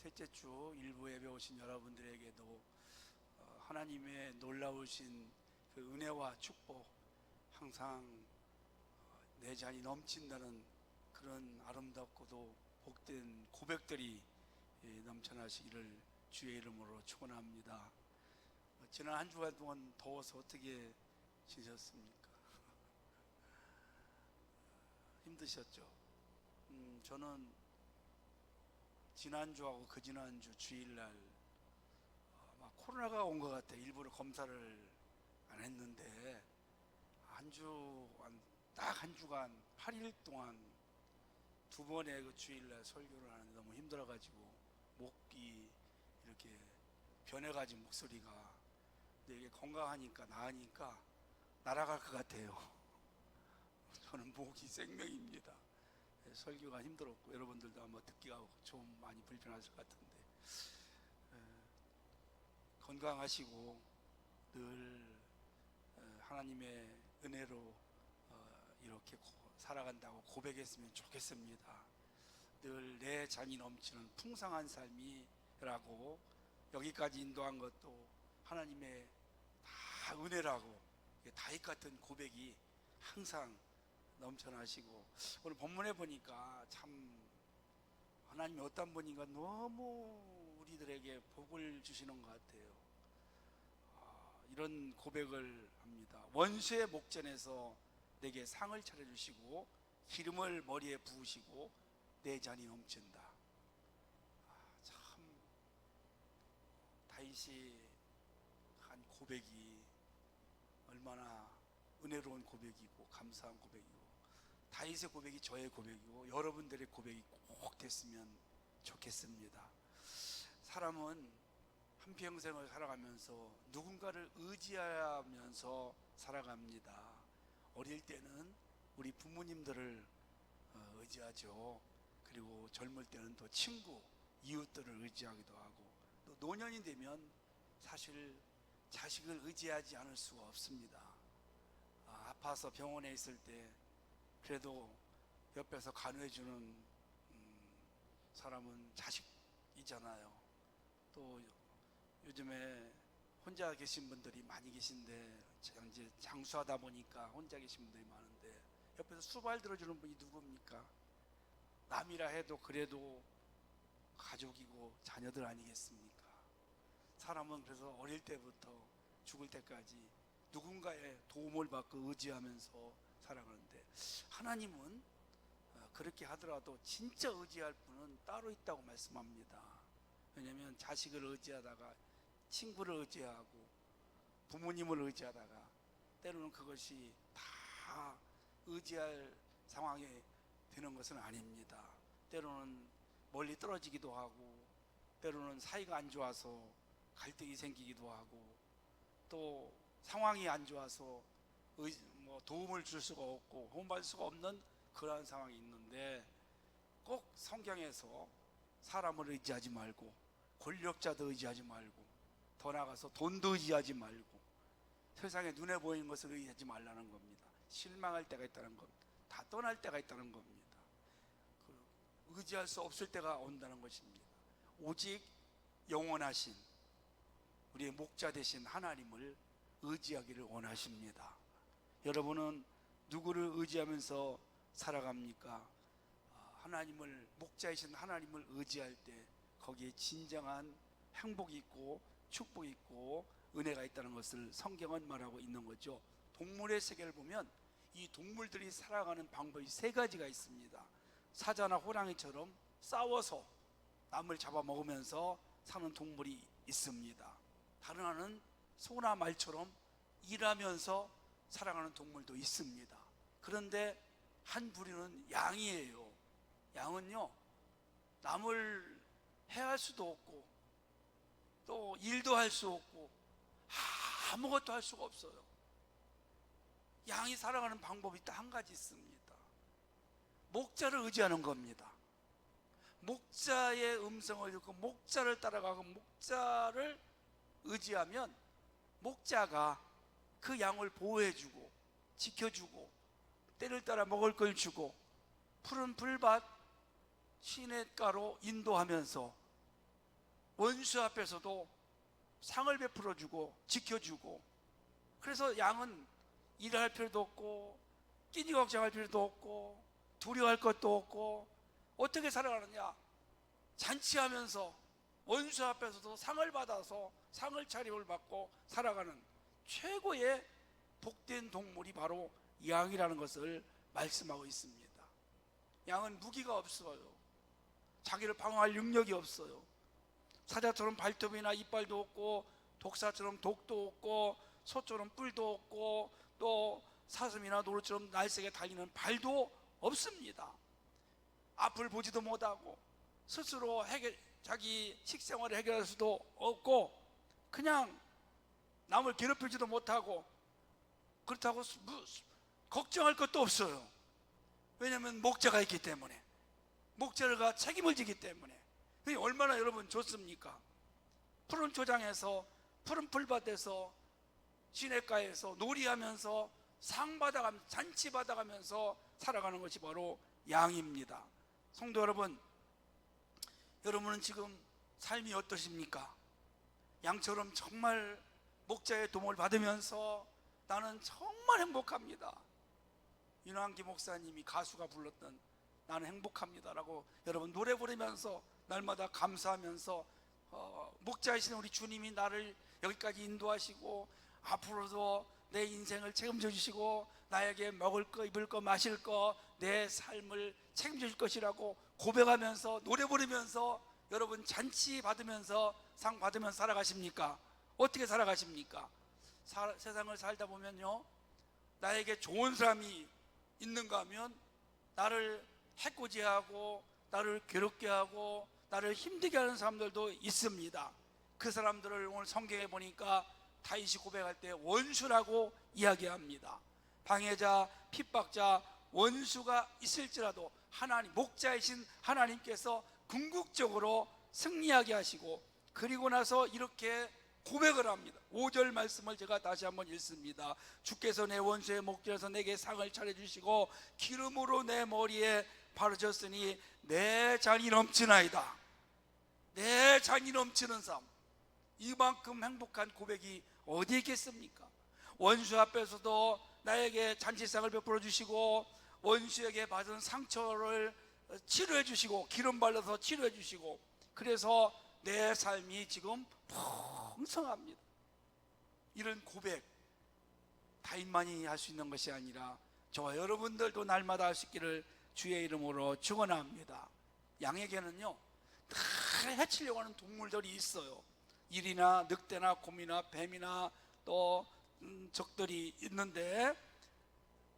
셋째 주 일부 예배 오신 여러분들에게도 하나님의 놀라우신 그 은혜와 축복, 항상 내 잔이 넘친다는 그런 아름답고도 복된 고백들이 넘쳐나시기를 주의 이름으로 축원합니다. 지난 한 주간 동안 더워서 어떻게 지내셨습니까? 힘드셨죠? 저는 지난주하고 그 지난주 주일날 막 코로나가 온 것 같아. 일부러 검사를 안 했는데 딱 한 주간 8일 동안 두 번의 그 주일날 설교를 하는데 너무 힘들어가지고 목이 이렇게 변해가지고 목소리가, 근데 이게 건강하니까 나으니까 날아갈 것 같아요. 저는 목이 생명입니다. 설교가 힘들었고 여러분들도 아마 듣기가 좀 많이 불편하실 것 같은데 건강하시고 늘 하나님의 은혜로 이렇게 살아간다고 고백했으면 좋겠습니다. 늘 내 잔이 넘치는 풍성한 삶이라고 여기까지 인도한 것도 하나님의 다 은혜라고, 다윗 같은 고백이 항상 넘쳐나시고, 오늘 본문에 보니까 참 하나님이 어떤 분인가 너무 우리들에게 복을 주시는 것 같아요. 이런 고백을 합니다. 원수의 목전에서 내게 상을 차려주시고 기름을 머리에 부으시고 내 잔이 넘친다. 참 다윗이 한 고백이 얼마나 은혜로운 고백이고 감사한 고백이고, 다윗의 고백이 저의 고백이고 여러분들의 고백이 꼭 됐으면 좋겠습니다. 사람은 한평생을 살아가면서 누군가를 의지하면서 살아갑니다. 어릴 때는 우리 부모님들을 의지하죠. 그리고 젊을 때는 또 친구, 이웃들을 의지하기도 하고, 또 노년이 되면 사실 자식을 의지하지 않을 수가 없습니다. 아파서 병원에 있을 때 그래도 옆에서 간호해주는 사람은 자식이잖아요. 또 요즘에 혼자 계신 분들이 많이 계신데, 이제 장수하다 보니까 혼자 계신 분들이 많은데 옆에서 수발 들어주는 분이 누굽니까? 남이라 해도 그래도 가족이고 자녀들 아니겠습니까? 사람은 그래서 어릴 때부터 죽을 때까지 누군가의 도움을 받고 의지하면서 살아가는데, 하나님은 그렇게 하더라도 진짜 의지할 분은 따로 있다고 말씀합니다. 왜냐하면 자식을 의지하다가 친구를 의지하고 부모님을 의지하다가 때로는 그것이 다 의지할 상황이 되는 것은 아닙니다. 때로는 멀리 떨어지기도 하고, 때로는 사이가 안 좋아서 갈등이 생기기도 하고, 또 상황이 안 좋아서 도움을 줄 수가 없고 도움받을 수가 없는 그러한 상황이 있는데, 꼭 성경에서 사람을 의지하지 말고 권력자도 의지하지 말고 더 나아가서 돈도 의지하지 말고 세상에 눈에 보이는 것을 의지하지 말라는 겁니다. 실망할 때가 있다는 겁니다. 다 떠날 때가 있다는 겁니다. 의지할 수 없을 때가 온다는 것입니다. 오직 영원하신 우리의 목자 되신 하나님을 의지하기를 원하십니다. 여러분은 누구를 의지하면서 살아갑니까? 하나님을, 목자이신 하나님을 의지할 때 거기에 진정한 행복이 있고 축복이 있고 은혜가 있다는 것을 성경은 말하고 있는 거죠. 동물의 세계를 보면 이 동물들이 살아가는 방법이 세 가지가 있습니다. 사자나 호랑이처럼 싸워서 남을 잡아먹으면서 사는 동물이 있습니다. 다른 하나는 소나 말처럼 일하면서 살아가는 동물도 있습니다. 그런데 한 부류는 양이에요. 양은요, 남을 해할 수도 없고 또 일도 할 수 없고 아무것도 할 수가 없어요. 양이 살아가는 방법이 딱 한 가지 있습니다. 목자를 의지하는 겁니다. 목자의 음성을 듣고 목자를 따라가고 목자를 의지하면 목자가 그 양을 보호해주고 지켜주고 때를 따라 먹을 걸 주고 푸른 풀밭 시냇가로 인도하면서 원수 앞에서도 상을 베풀어주고 지켜주고, 그래서 양은 일할 필요도 없고 끼니 걱정할 필요도 없고 두려워할 것도 없고 어떻게 살아가느냐? 잔치하면서 원수 앞에서도 상을 받아서 상을 차림을 받고 살아가는 최고의 복된 동물이 바로 양이라는 것을 말씀하고 있습니다. 양은 무기가 없어요. 자기를 방어할 능력이 없어요. 사자처럼 발톱이나 이빨도 없고, 독사처럼 독도 없고, 소처럼 뿔도 없고, 또 사슴이나 노루처럼 날쌔게 달리는 발도 없습니다. 앞을 보지도 못하고 스스로 자기 식생활을 해결할 수도 없고, 그냥 남을 괴롭히지도 못하고, 그렇다고 걱정할 것도 없어요. 왜냐하면 목자가 있기 때문에, 목자가 책임을 지기 때문에. 그게 얼마나 여러분 좋습니까? 푸른 초장에서, 푸른 풀밭에서, 시냇가에서 놀이하면서 상 받아가면서, 잔치 받아가면서 살아가는 것이 바로 양입니다. 성도 여러분, 여러분은 지금 삶이 어떠십니까? 양처럼 정말 목자의 도움을 받으면서 나는 정말 행복합니다. 윤환기 목사님이 가수가 불렀던 나는 행복합니다라고 여러분 노래 부르면서 날마다 감사하면서 목자이신 우리 주님이 나를 여기까지 인도하시고 앞으로도 내 인생을 책임져 주시고 나에게 먹을 거, 입을 거, 마실 거, 내 삶을 책임져 줄 것이라고 고백하면서 노래 부르면서 여러분 잔치 받으면서 상 받으면서 살아가십니까? 어떻게 살아가십니까? 세상을 살다 보면요, 나에게 좋은 사람이 있는가 하면 나를 해코지하고 나를 괴롭게 하고 나를 힘들게 하는 사람들도 있습니다. 그 사람들을 오늘 성경에 보니까 다윗이 고백할 때 원수라고 이야기합니다. 방해자, 핍박자, 원수가 있을지라도 하나님, 목자이신 하나님께서 궁극적으로 승리하게 하시고, 그리고 나서 이렇게 고백을 합니다. 5절 말씀을 제가 다시 한번 읽습니다. 주께서 내 원수의 목전에서 내게 상을 차려주시고 기름으로 내 머리에 바르셨으니 내 잔이 넘치나이다. 내 잔이 넘치는 삶, 이만큼 행복한 고백이 어디 있겠습니까? 원수 앞에서도 나에게 잔치상을 베풀어 주시고, 원수에게 받은 상처를 치료해 주시고, 기름 발라서 치료해 주시고, 그래서 내 삶이 지금 풍성합니다. 이런 고백 다윗만이 할 수 있는 것이 아니라 저와 여러분들도 날마다 할 수 있기를 주의 이름으로 축원합니다. 양에게는요, 나를 해치려고 하는 동물들이 있어요. 일이나 늑대나 곰이나 뱀이나 또 적들이 있는데,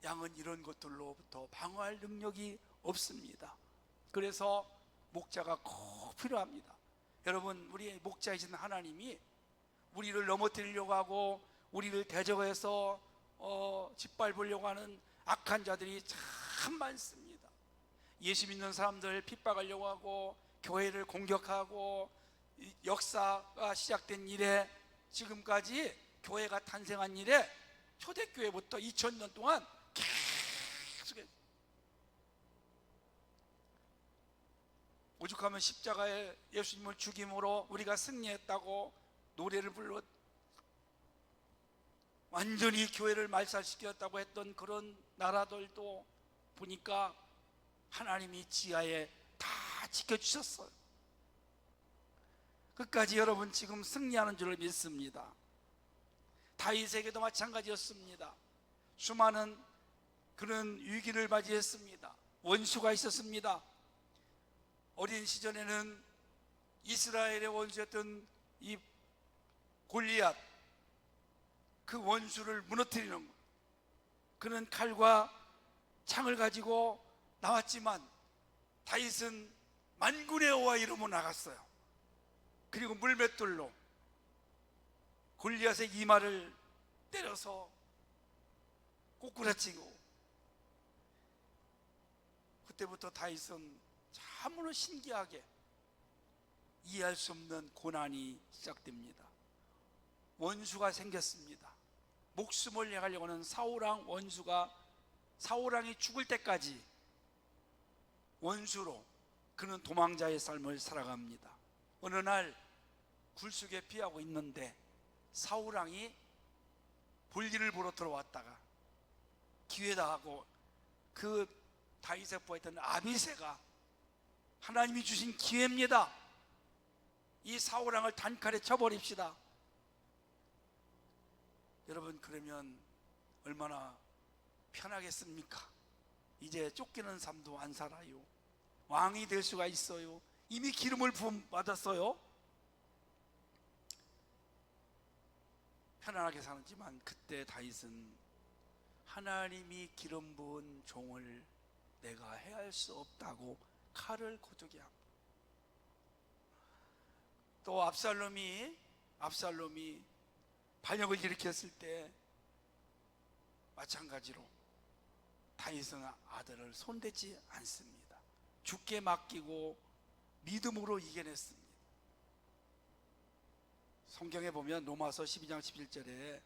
양은 이런 것들로부터 방어할 능력이 없습니다. 그래서 목자가 꼭 필요합니다. 여러분, 우리 목자이신 하나님이 우리를 넘어뜨리려고 하고 우리를 대적해서 짓밟으려고 하는 악한 자들이 참 많습니다. 예수 믿는 사람들 핍박하려고 하고 교회를 공격하고, 역사가 시작된 이래 지금까지 교회가 탄생한 이래 초대교회부터 2000년 동안 계속 오죽하면 십자가에 예수님을 죽임으로 우리가 승리했다고 노래를 불러 완전히 교회를 말살시켰다고 했던 그런 나라들도 보니까 하나님이 지하에 다 지켜주셨어요. 끝까지 여러분 지금 승리하는 줄을 믿습니다. 다윗에게도 마찬가지였습니다. 수많은 그런 위기를 맞이했습니다. 원수가 있었습니다. 어린 시절에는 이스라엘의 원수였던 이 골리앗, 그 원수를 무너뜨리는 것, 그는 칼과 창을 가지고 나왔지만 다윗은 만군의 여호와 이름으로 나갔어요. 그리고 물맷돌로 골리앗의 이마를 때려서 꼬꾸라치고, 그때부터 다윗은 참으로 신기하게 이해할 수 없는 고난이 시작됩니다. 원수가 생겼습니다. 목숨을 내가려고 하는 사울왕 원수가, 사울왕이 죽을 때까지 원수로 그는 도망자의 삶을 살아갑니다. 어느 날 굴속에 피하고 있는데 사울왕이 볼일을 보러 들어왔다가 기회다 하고 그 다윗을 보았던 아비새가 하나님이 주신 기회입니다. 이 사울왕을 단칼에 쳐버립시다. 여러분, 그러면 얼마나 편하겠습니까? 이제 쫓기는 삶도 안 살아요. 왕이 될 수가 있어요. 이미 기름을 부음 받았어요. 편안하게 사는지만 그때 다윗은 하나님이 기름 부은 종을 내가 해할 수 없다고 칼을 고르게 합니다. 또 압살롬이 반역을 일으켰을 때 마찬가지로 다윗은 아들을 손대지 않습니다. 죽게 맡기고 믿음으로 이겨냈습니다. 성경에 보면 로마서 12장 11절에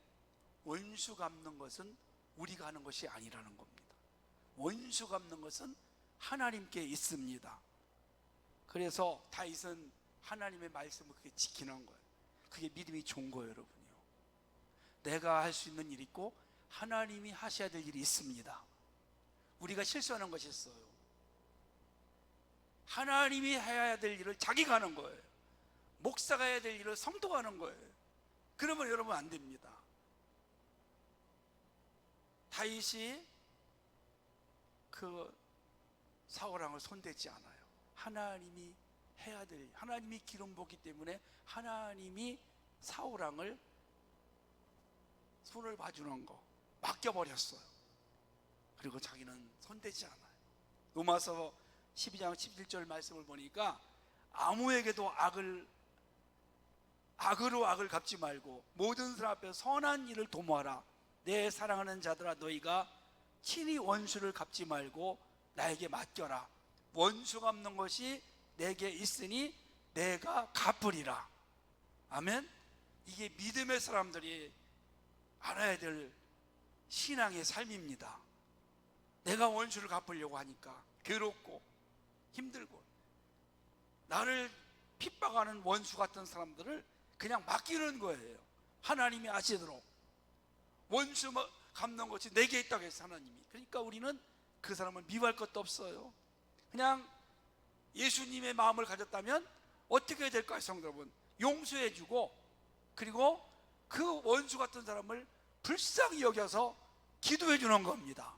원수 갚는 것은 우리가 하는 것이 아니라는 겁니다. 원수 갚는 것은 하나님께 있습니다. 그래서 다윗은 하나님의 말씀을 그게 지키는 거예요. 그게 믿음이 좋은 거예요, 여러분요. 내가 할 수 있는 일이 있고 하나님이 하셔야 될 일이 있습니다. 우리가 실수하는 것이 있어요. 하나님이 해야 될 일을 자기가 하는 거예요. 목사가 해야 될 일을 성도가 하는 거예요. 그러면 여러분 안 됩니다. 다윗이 그 사울왕을 손대지 않아요. 하나님이 해야 될, 하나님이 기름 붓기 때문에 하나님이 사울왕을 손을 봐주는 거 맡겨버렸어요. 그리고 자기는 손대지 않아요. 로마서 12장 11절 말씀을 보니까 아무에게도 악으로 악을 갚지 말고 모든 사람 앞에 선한 일을 도모하라. 내 사랑하는 자들아, 너희가 친히 원수를 갚지 말고 나에게 맡겨라. 원수 갚는 것이 내게 있으니 내가 갚으리라. 아멘. 이게 믿음의 사람들이 알아야 될 신앙의 삶입니다. 내가 원수를 갚으려고 하니까 괴롭고 힘들고, 나를 핍박하는 원수 같은 사람들을 그냥 맡기는 거예요. 하나님이 아시도록. 원수 갚는 것이 내게 있다고 해서 하나님이. 그러니까 우리는 그 사람을 미워할 것도 없어요. 그냥 예수님의 마음을 가졌다면 어떻게 해야 될까요, 성도 여러분? 용서해주고, 그리고 그 원수 같은 사람을 불쌍히 여겨서 기도해 주는 겁니다.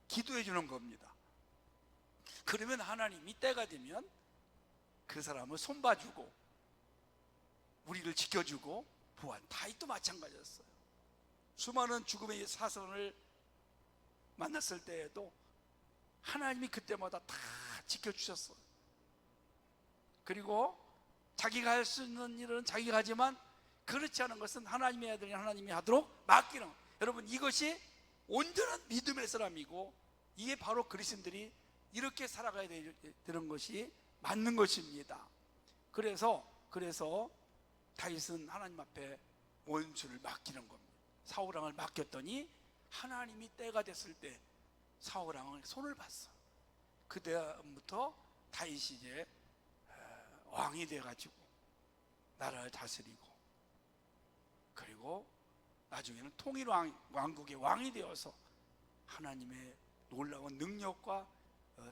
기도해 주는 겁니다. 그러면 하나님이 때가 되면 그 사람을 손봐주고 우리를 지켜주고 보안. 다윗도 마찬가지였어요. 수많은 죽음의 사선을 만났을 때에도 하나님이 그때마다 다 지켜주셨어요. 그리고 자기가 할 수 있는 일은 자기가 하지만 그렇지 않은 것은 하나님이 해야 되는 하나님이 하도록 맡기는. 여러분, 이것이 온전한 믿음의 사람이고, 이게 바로 그리스도인들이 이렇게 살아가야 되는 것이 맞는 것입니다. 그래서 다윗은 하나님 앞에 원수를 맡기는 겁니다. 사울왕을 맡겼더니 하나님이 때가 됐을 때 사울왕을 손을 봤어. 그때부터 다윗이 이제 왕이 돼가지고 나라를 다스리고, 그리고 나중에는 통일 왕국의 왕이 되어서 하나님의 놀라운 능력과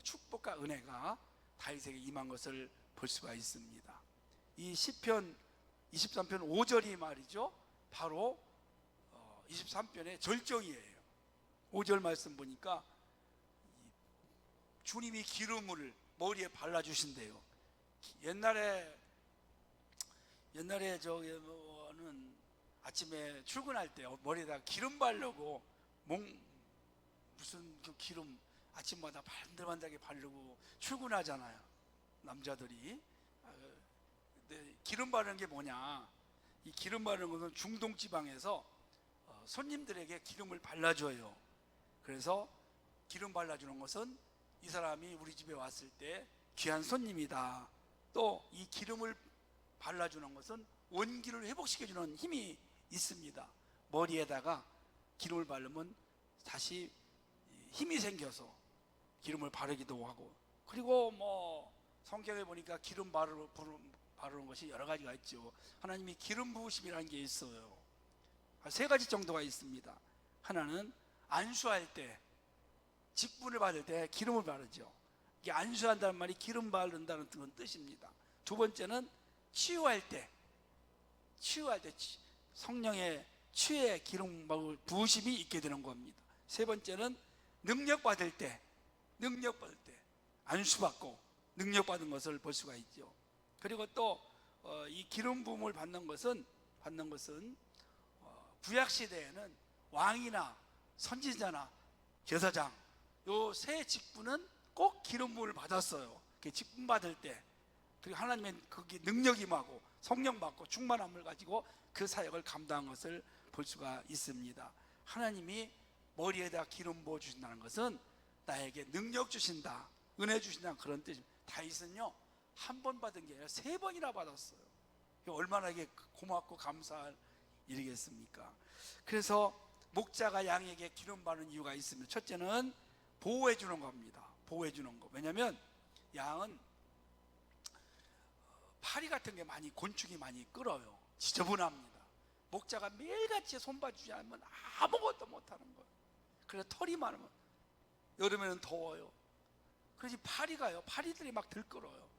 축복과 은혜가 다윗에게 임한 것을 볼 수가 있습니다. 이 시편 23편 5절이 말이죠, 바로 23편의 절정이에요. 5절 말씀 보니까 주님이 기름을 머리에 발라주신대요. 옛날에 저는 아침에 출근할 때 머리에다 기름 바르고 무슨 그 기름 아침마다 반들반들하게 바르고 출근하잖아요, 남자들이. 근데 기름 바르는 게 뭐냐? 이 기름 바르는 것은 중동 지방에서 손님들에게 기름을 발라줘요. 그래서 기름 발라주는 것은 이 사람이 우리 집에 왔을 때 귀한 손님이다. 또 이 기름을 발라주는 것은 원기를 회복시켜주는 힘이 있습니다. 머리에다가 기름을 바르면 다시 힘이 생겨서 기름을 바르기도 하고, 그리고 뭐 성경에 보니까 기름 바르는 것이 여러 가지가 있죠. 하나님이 기름 부으심이라는 게 있어요. 세 가지 정도가 있습니다. 하나는 안수할 때, 직분을 받을 때 기름을 바르죠. 이게 안수한다는 말이 기름 바른다는 그런 뜻입니다. 두 번째는 치유할 때 성령의 치유의 기름 부으심이 있게 되는 겁니다. 세 번째는 능력 받을 때 안수받고 능력 받은 것을 볼 수가 있죠. 그리고 또 이 기름 부음을 받는 것은 구약 시대에는 왕이나 선지자나 제사장 요 세 직분은 꼭 기름 부음을 받았어요. 직분 받을 때, 그리고 하나님의 거기 능력이 임하고 성령 받고 충만함을 가지고 그 사역을 감당한 것을 볼 수가 있습니다. 하나님이 머리에다 기름 부어 주신다는 것은 나에게 능력 주신다, 은혜 주신다, 그런 뜻입니다. 다윗은요 한 번 받은 게 아니라 세 번이나 받았어요. 얼마나 이게 고맙고 감사할 일이겠습니까? 그래서 목자가 양에게 기름 바르는 이유가 있습니다. 첫째는 보호해 주는 겁니다. 보호해 주는 거. 왜냐하면 양은 파리 같은 게 많이, 곤충이 많이 끌어요. 지저분합니다. 목자가 매일같이 손봐주지 않으면 아무것도 못하는 거예요. 그래서 털이 많으면 여름에는 더워요. 그래서 파리들이 막 들끓어요.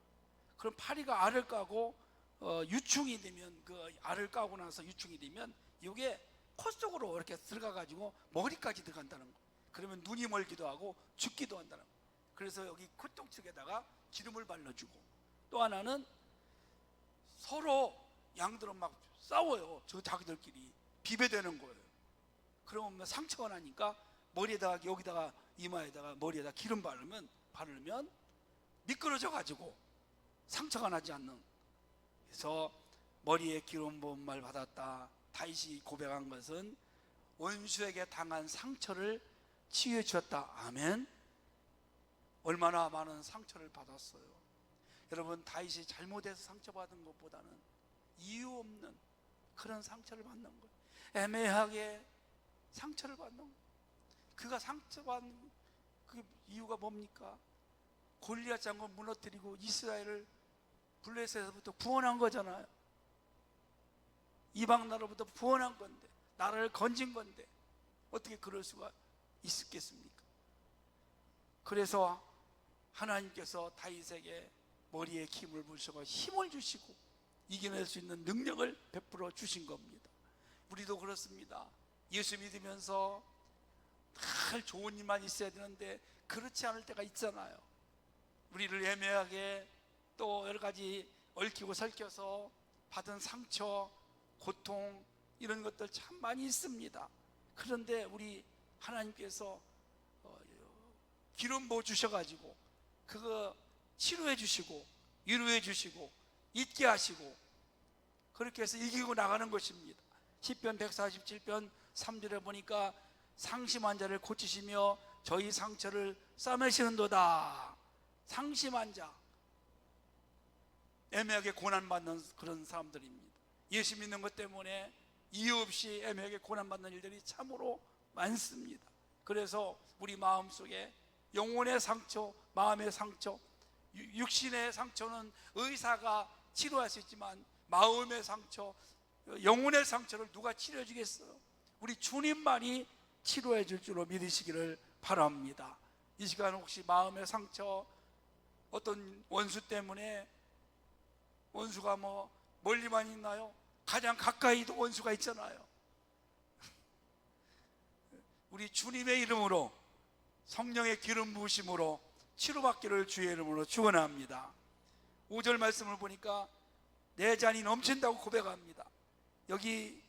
그럼 파리가 알을 까고 유충이 되면, 그 알을 까고 나서 유충이 되면 이게 코 속으로 이렇게 들어가 가지고 머리까지 들어간다는 거예요. 그러면 눈이 멀기도 하고 죽기도 한다는 거예요. 그래서 여기 콧등 쪽에다가 기름을 발라주고, 또 하나는 서로 양들은 막 싸워요. 자기들끼리 비벼대는 거예요. 그러면 상처가 나니까 머리에다가, 여기다가 이마에다가 머리에다 기름 바르면 미끄러져 가지고 상처가 나지 않는. 그래서 머리에 기름 부음을 받았다. 다윗이 고백한 것은 원수에게 당한 상처를 치유해 주었다. 아멘. 얼마나 많은 상처를 받았어요. 여러분, 다윗이 잘못해서 상처받은 것보다는 이유 없는 그런 상처를 받는 거예요. 애매하게 상처를 받는 거예요. 그가 상처받는 그 이유가 뭡니까? 골리앗 장군 무너뜨리고 이스라엘을 블레셋에서부터 구원한 거잖아요. 이방 나라로부터 구원한 건데, 나라를 건진 건데 어떻게 그럴 수가 있겠습니까? 그래서 하나님께서 다윗에게 머리에 기름을 부으시고 힘을 주시고 이겨낼 수 있는 능력을 베풀어 주신 겁니다. 우리도 그렇습니다. 예수 믿으면서 늘 좋은 일만 있어야 되는데 그렇지 않을 때가 있잖아요. 우리를 애매하게 또 여러 가지 얽히고 설켜서 받은 상처, 고통, 이런 것들 참 많이 있습니다. 그런데 우리 하나님께서 기름 부어 주셔가지고 그거 치료해 주시고 위로해 주시고 잊게 하시고 그렇게 해서 이기고 나가는 것입니다. 시편 147편 3절에 보니까 상심한 자를 고치시며 저희 상처를 싸매시는도다. 상심한 자, 애매하게 고난받는 그런 사람들입니다. 예수 믿는 것 때문에 이유 없이 애매하게 고난받는 일들이 참으로 많습니다. 그래서 우리 마음속에 영혼의 상처, 마음의 상처, 육신의 상처는 의사가 치료할 수 있지만 마음의 상처, 영혼의 상처를 누가 치료해 주겠어요? 우리 주님만이 치료해 줄 줄로 믿으시기를 바랍니다. 이 시간 혹시 마음의 상처, 어떤 원수 때문에, 원수가 멀리만 있나요? 가장 가까이도 원수가 있잖아요. 우리 주님의 이름으로, 성령의 기름 부으심으로 치료받기를 주의 이름으로 축원합니다. 5절 말씀을 보니까 내 잔이 넘친다고 고백합니다. 여기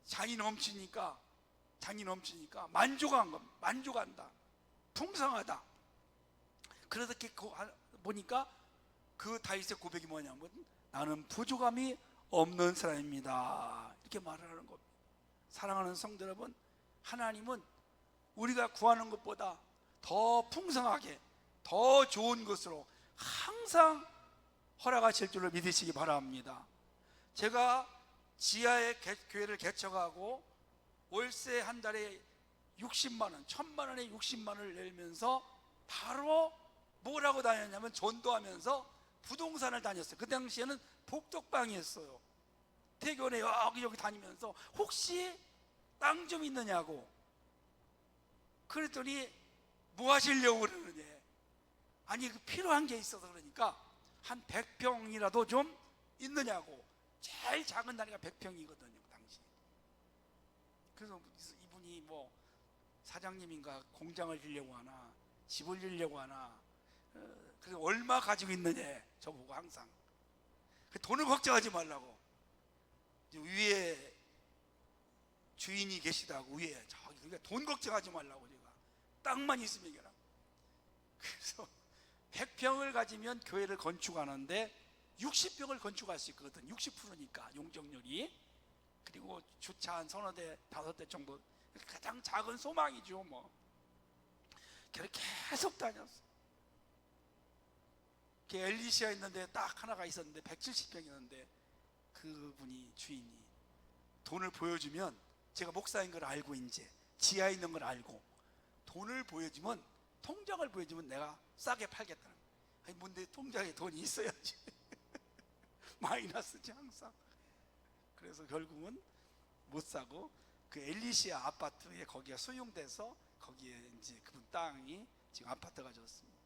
잔이 넘치니까 만족한 겁니다. 만족한다, 풍성하다. 그래서 이렇게 보니까 그 다윗의 고백이 뭐냐면 나는 부족함이 없는 사람입니다, 이렇게 말을 하는 겁니다. 사랑하는 성도 여러분, 하나님은 우리가 구하는 것보다 더 풍성하게, 더 좋은 것으로 항상 허락하실 줄로 믿으시기 바랍니다. 제가 지하에 교회를 개척하고 월세 한 달에 60만 원, 1000만 원에 60만 원을 내면서 바로 뭐라고 다녔냐면 전도하면서 부동산을 다녔어요. 그 당시에는 복덕방이었어요. 대교원에 여기저기 다니면서 혹시 땅 좀 있느냐고. 그랬더니 뭐 하시려고 그러느냐. 아니 그 필요한 게 있어서 그러니까 한 100평이라도 좀 있느냐고. 제일 작은 단위가 100평이거든요 그 당시. 그래서 이분이 뭐 사장님인가 공장을 지려고 하나 집을 지려고 하나, 그래서 얼마 가지고 있느냐 저보고 항상. 돈을 걱정하지 말라고. 위에 주인이 계시다고. 위에 저기. 그러니까 돈 걱정하지 말라고. 제가 땅만 있으면 이겨라. 그래서 100평을 가지면 교회를 건축하는데 60평을 건축할 수 있거든. 60%니까 용적률이. 그리고 주차 한 서너 대, 5대 정도. 가장 작은 소망이죠 뭐. 교회 계속 다녔어. 엘리시아 있는데 딱 하나가 있었는데 170평이었는데 그분이 주인이 돈을 보여주면, 제가 목사인 걸 알고 이제 지하에 있는 걸 알고, 돈을 보여주면, 통장을 보여주면 내가 싸게 팔겠다는 거예요. 아니 뭔데 통장에 돈이 있어야지. 마이너스지 항상. 그래서 결국은 못 사고 그 엘리시아 아파트에 거기가 소용돼서 거기에 이제 그분 땅이 지금 아파트가 졌습니다.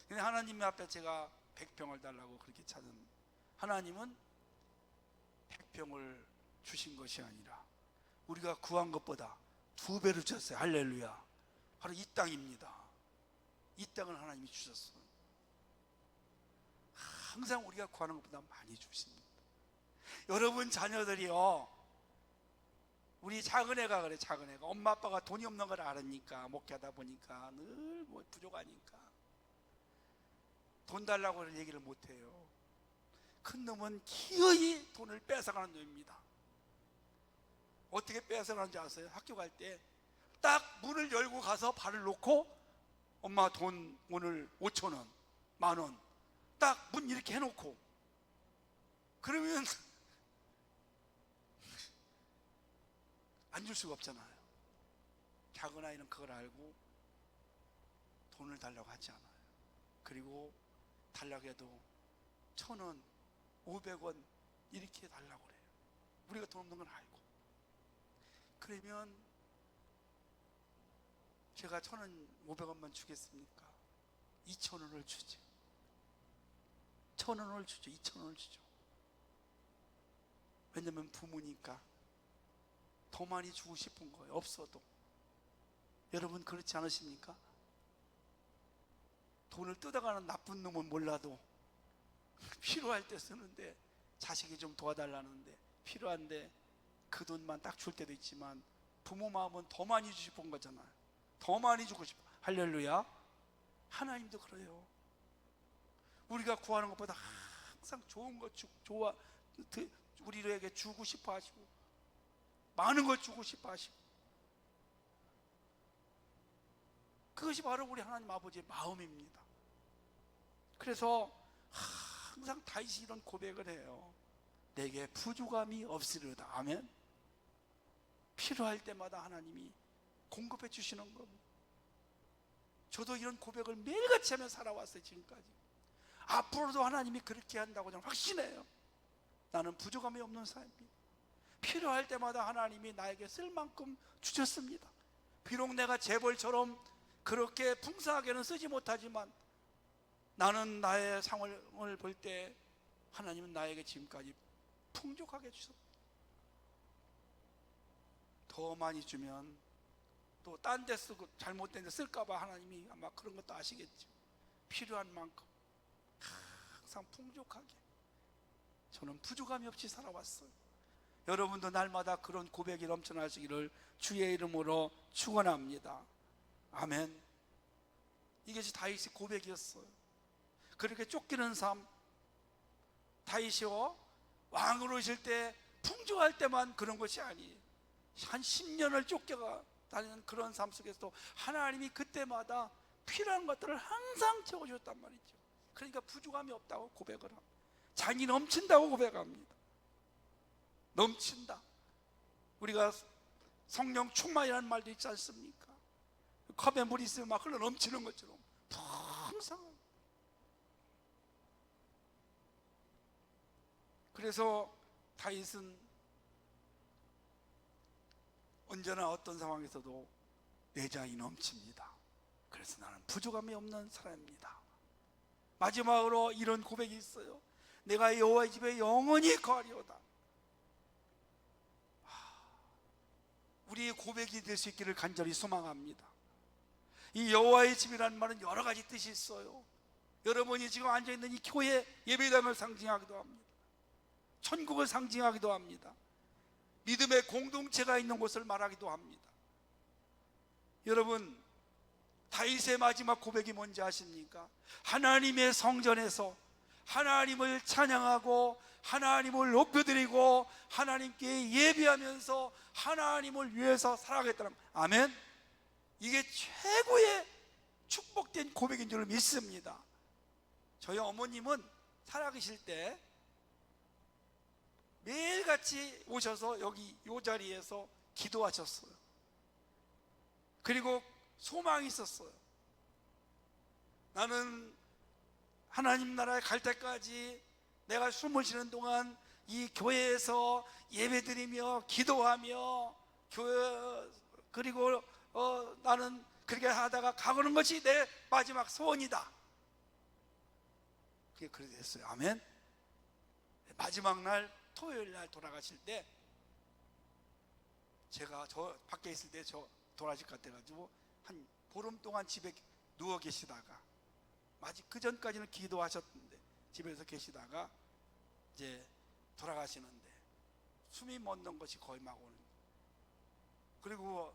근데 하나님 앞에 제가 100평을 달라고 그렇게 찾은, 하나님은 100평을 주신 것이 아니라 우리가 구한 것보다 2배를 주셨어요. 할렐루야. 바로 이 땅입니다. 이 땅을 하나님이 주셨어요. 항상 우리가 구하는 것보다 많이 주십니다. 여러분 자녀들이요, 우리 작은 애가 그래. 작은 애가 엄마 아빠가 돈이 없는 걸 알으니까, 목회하다 보니까 늘 뭐 부족하니까 돈 달라고 얘기를 못해요. 큰 놈은 기어이 돈을 뺏어가는 놈입니다. 어떻게 뺏어가는지 아세요? 학교 갈 때 딱 문을 열고 가서 발을 놓고, 엄마 돈 오늘 5,000원, 10,000원, 딱 문 이렇게 해놓고, 그러면 안 줄 수가 없잖아요. 작은 아이는 그걸 알고 돈을 달라고 하지 않아요. 그리고 달라고 해도 1,000원, 500원 이렇게 달라고 그래요. 우리가 돈 없는 걸 알고. 그러면 제가 1,000원, 500원만 주겠습니까? 2,000원을 주죠. 1,000원을 주죠. 2,000원을 주죠. 왜냐면 부모니까 더 많이 주고 싶은 거예요. 없어도. 여러분 그렇지 않으십니까? 돈을 뜯어가는 나쁜 놈은 몰라도 필요할 때 쓰는데, 자식이 좀 도와달라는데 필요한데 그 돈만 딱 줄 때도 있지만, 부모 마음은 더 많이 주고 싶은 거잖아요. 더 많이 주고 싶어. 할렐루야. 하나님도 그래요. 우리가 구하는 것보다 항상 좋은 것 좋아, 우리에게 주고 싶어 하시고, 많은 걸 주고 싶어 하시고, 그것이 바로 우리 하나님 아버지의 마음입니다. 그래서 항상 다윗이 이런 고백을 해요. 내게 부족함이 없으리로다. 아멘. 필요할 때마다 하나님이 공급해 주시는 겁니다. 저도 이런 고백을 매일같이 하며 살아왔어요. 지금까지. 앞으로도 하나님이 그렇게 한다고 저는 확신해요. 나는 부족함이 없는 사람입니다. 필요할 때마다 하나님이 나에게 쓸 만큼 주셨습니다. 비록 내가 재벌처럼 그렇게 풍성하게는 쓰지 못하지만, 나는 나의 상황을 볼 때 하나님은 나에게 지금까지 풍족하게 주셨습니다. 더 많이 주면 또 딴 데 쓰고 잘못된 데 쓸까봐 하나님이 아마 그런 것도 아시겠죠. 필요한 만큼 항상 풍족하게. 저는 부족함이 없이 살아왔어요. 여러분도 날마다 그런 고백이 넘쳐나시기를 주의 이름으로 축원합니다. 아멘. 이것이 다윗의 고백이었어요. 그렇게 쫓기는 삶, 다윗이요 왕으로 있을 때 풍족할 때만 그런 것이 아니에요. 한 10년을 쫓겨가 다니는 그런 삶 속에서도 하나님이 그때마다 필요한 것들을 항상 채워주셨단 말이죠. 그러니까 부족함이 없다고 고백을 합니다. 잔이 넘친다고 고백합니다. 넘친다. 우리가 성령 충만이라는 말도 있지 않습니까? 컵에 물이 있으면 막 흘러 넘치는 것처럼 항상. 그래서 다윗은 언제나 어떤 상황에서도 내장이 넘칩니다. 그래서 나는 부족함이 없는 사람입니다. 마지막으로 이런 고백이 있어요. 내가 여호와의 집에 영원히 거하리로다. 우리의 고백이 될 수 있기를 간절히 소망합니다. 이 여호와의 집이라는 말은 여러 가지 뜻이 있어요. 여러분이 지금 앉아있는 이 교회 예배당을 상징하기도 합니다. 천국을 상징하기도 합니다. 믿음의 공동체가 있는 곳을 말하기도 합니다. 여러분, 다윗의 마지막 고백이 뭔지 아십니까? 하나님의 성전에서 하나님을 찬양하고 하나님을 높여드리고 하나님께 예배하면서 하나님을 위해서 살아가겠다는, 아멘. 이게 최고의 축복된 고백인 줄 믿습니다. 저희 어머님은 살아계실 때 매일같이 오셔서 여기 이 자리에서 기도하셨어요. 그리고 소망이 있었어요. 나는 하나님 나라에 갈 때까지 내가 숨을 쉬는 동안 이 교회에서 예배드리며 기도하며 그리고 나는 그렇게 하다가 가보는 것이 내 마지막 소원이다. 그게 그렇게 됐어요. 아멘. 마지막 날 토요일 날 돌아가실 때 제가 저 밖에 있을 때 저 돌아가실 것 같아가지고 한 보름 동안 집에 누워 계시다가 그 전까지는 기도하셨는데 집에서 계시다가 이제 돌아가시는데 숨이 멎는 것이 거의 막 오는. 그리고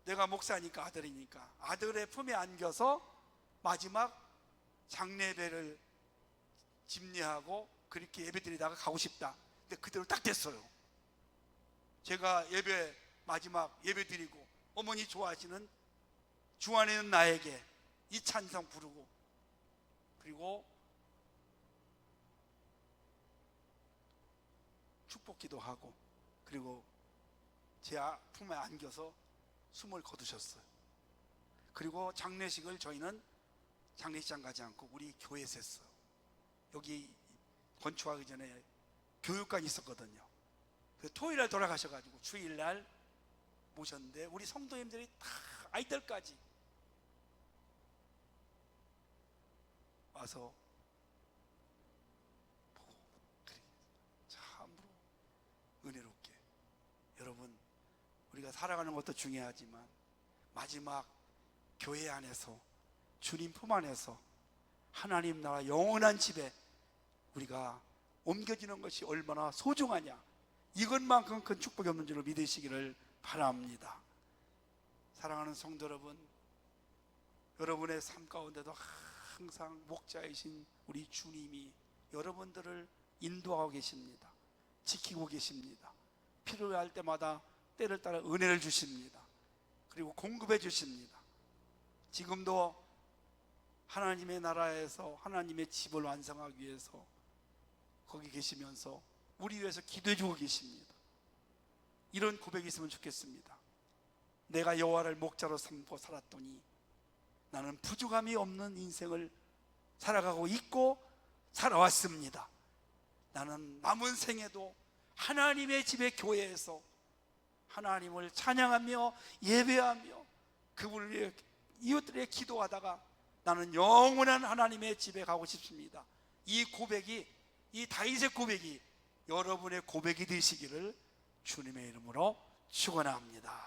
내가 목사니까 아들이니까 아들의 품에 안겨서 마지막 장례배를 집례하고 그렇게 예배드리다가 가고 싶다. 근데 그대로 딱 됐어요. 제가 마지막 예배드리고 어머니 좋아하시는 주 안에 있는 나에게 이 찬송 부르고 그리고 축복기도 하고 그리고 제 품에 안겨서 숨을 거두셨어요. 그리고 장례식을 저희는 장례식장 가지 않고 우리 교회에서 했어요. 여기 건축하기 전에 교육관이 있었거든요. 토요일날 돌아가셔가지고 주일날 모셨는데 우리 성도님들이 다 아이들까지 와서 보고 참으로 은혜롭게. 여러분, 우리가 살아가는 것도 중요하지만 마지막 교회 안에서 주님 품 안에서 하나님 나라 영원한 집에 우리가 옮겨지는 것이 얼마나 소중하냐, 이것만큼 큰 축복이 없는 줄을 믿으시기를 바랍니다. 사랑하는 성도 여러분, 여러분의 삶 가운데도 항상 목자이신 우리 주님이 여러분들을 인도하고 계십니다. 지키고 계십니다. 필요할 때마다 때를 따라 은혜를 주십니다. 그리고 공급해 주십니다. 지금도 하나님의 나라에서 하나님의 집을 완성하기 위해서 거기 계시면서 우리 위해서 기도해 주고 계십니다. 이런 고백이 있으면 좋겠습니다. 내가 여호와를 목자로 삼고 살았더니 나는 부족함이 없는 인생을 살아가고 있고 살아왔습니다. 나는 남은 생에도 하나님의 집의 교회에서 하나님을 찬양하며 예배하며 그분을 위해 이웃들에게 기도하다가 나는 영원한 하나님의 집에 가고 싶습니다. 이 고백이, 이 다윗의 고백이 여러분의 고백이 되시기를 주님의 이름으로 축원합니다.